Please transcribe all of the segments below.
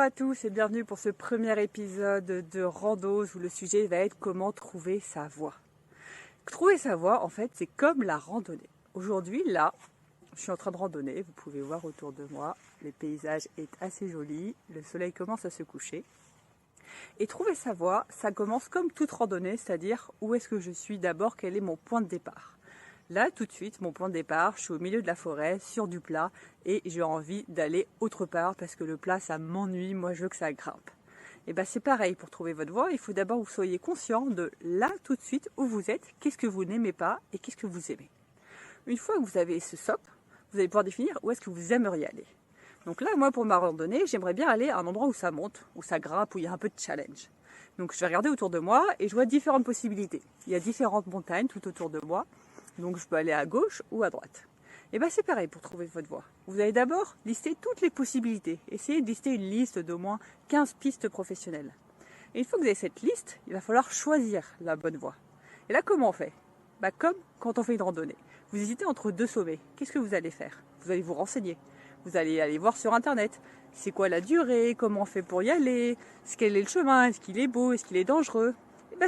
à tous et bienvenue pour ce premier épisode de Randose où le sujet va être comment trouver sa voie. Trouver sa voie, en fait, c'est comme la randonnée. Aujourd'hui, là, je suis en train de randonner, vous pouvez voir autour de moi, le paysage est assez joli, le soleil commence à se coucher. Et trouver sa voie, ça commence comme toute randonnée, c'est-à-dire où est-ce que je suis d'abord, quel est mon point de départ. Là, tout de suite, mon point de départ, je suis au milieu de la forêt, sur du plat, et j'ai envie d'aller autre part parce que le plat, ça m'ennuie, moi je veux que ça grimpe. Et bien c'est pareil, pour trouver votre voie, il faut d'abord que vous soyez conscient de là, tout de suite, où vous êtes, qu'est-ce que vous n'aimez pas et qu'est-ce que vous aimez. Une fois que vous avez ce socle, vous allez pouvoir définir où est-ce que vous aimeriez aller. Donc là, moi, pour ma randonnée, j'aimerais bien aller à un endroit où ça monte, où ça grimpe, où il y a un peu de challenge. Donc je vais regarder autour de moi et je vois différentes possibilités. Il y a différentes montagnes tout autour de moi. Donc je peux aller à gauche ou à droite. Et bien c'est pareil pour trouver votre voie. Vous allez d'abord lister toutes les possibilités. Essayez de lister une liste d'au moins 15 pistes professionnelles. Et une fois que vous avez cette liste, il va falloir choisir la bonne voie. Et là, comment on fait ? Comme quand on fait une randonnée. Vous hésitez entre deux sommets. Qu'est-ce que vous allez faire ? Vous allez vous renseigner. Vous allez aller voir sur Internet. C'est quoi la durée ? Comment on fait pour y aller ? Quel est le chemin ? Est-ce qu'il est beau ? Est-ce qu'il est dangereux ?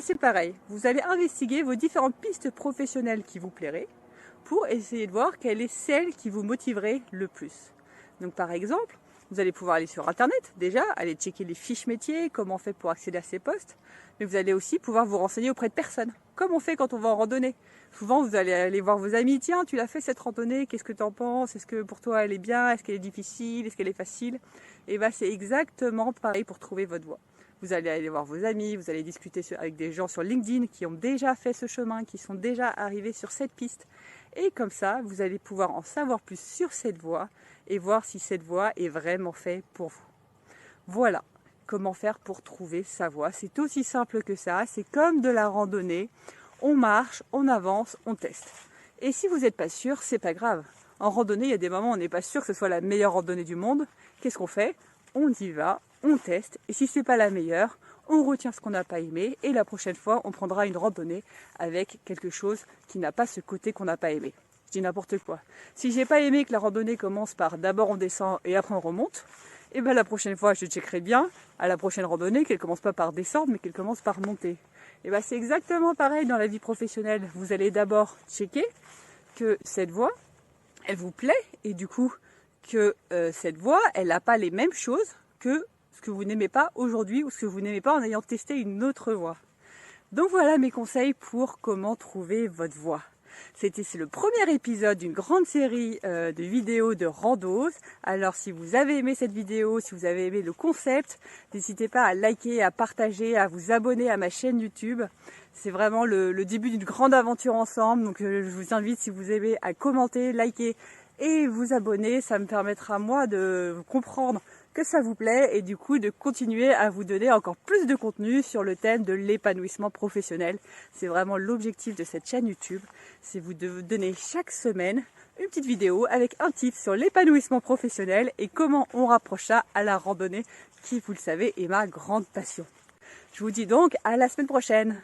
C'est pareil, vous allez investiguer vos différentes pistes professionnelles qui vous plairaient pour essayer de voir quelle est celle qui vous motiverait le plus. Donc par exemple, vous allez pouvoir aller sur Internet déjà, aller checker les fiches métiers, comment on fait pour accéder à ces postes, mais vous allez aussi pouvoir vous renseigner auprès de personnes, comme on fait quand on va en randonnée. Souvent vous allez aller voir vos amis, tiens tu l'as fait cette randonnée, qu'est-ce que tu en penses, est-ce que pour toi elle est bien, est-ce qu'elle est difficile, est-ce qu'elle est facile ? Et c'est exactement pareil pour trouver votre voie. Vous allez aller voir vos amis, vous allez discuter avec des gens sur LinkedIn qui ont déjà fait ce chemin, qui sont déjà arrivés sur cette piste. Et comme ça, vous allez pouvoir en savoir plus sur cette voie et voir si cette voie est vraiment faite pour vous. Voilà comment faire pour trouver sa voie. C'est aussi simple que ça, c'est comme de la randonnée. On marche, on avance, on teste. Et si vous n'êtes pas sûr, c'est pas grave. En randonnée, il y a des moments où on n'est pas sûr que ce soit la meilleure randonnée du monde. Qu'est-ce qu'on fait ? On y va, on teste, et si c'est pas la meilleure, on retient ce qu'on n'a pas aimé, et la prochaine fois, on prendra une randonnée avec quelque chose qui n'a pas ce côté qu'on n'a pas aimé. Je dis n'importe quoi. Si j'ai pas aimé que la randonnée commence par d'abord on descend et après on remonte, et la prochaine fois, je checkerai bien à la prochaine randonnée qu'elle commence pas par descendre, mais qu'elle commence par monter. Et c'est exactement pareil dans la vie professionnelle. Vous allez d'abord checker que cette voie, elle vous plaît, et du coup, que cette voie, elle n'a pas les mêmes choses que ce que vous n'aimez pas aujourd'hui ou ce que vous n'aimez pas en ayant testé une autre voie. Donc voilà mes conseils pour comment trouver votre voie. C'est le premier épisode d'une grande série de vidéos de randose. Alors si vous avez aimé cette vidéo, si vous avez aimé le concept, n'hésitez pas à liker, à partager, à vous abonner à ma chaîne YouTube. C'est vraiment le début d'une grande aventure ensemble. Donc je vous invite, si vous aimez, à commenter, liker et vous abonner. Ça me permettra moi de comprendre que ça vous plaît et du coup de continuer à vous donner encore plus de contenu sur le thème de l'épanouissement professionnel. C'est vraiment l'objectif de cette chaîne YouTube, c'est vous de donner chaque semaine une petite vidéo avec un tip sur l'épanouissement professionnel et comment on rapproche ça à la randonnée qui, vous le savez, est ma grande passion. Je vous dis donc à la semaine prochaine.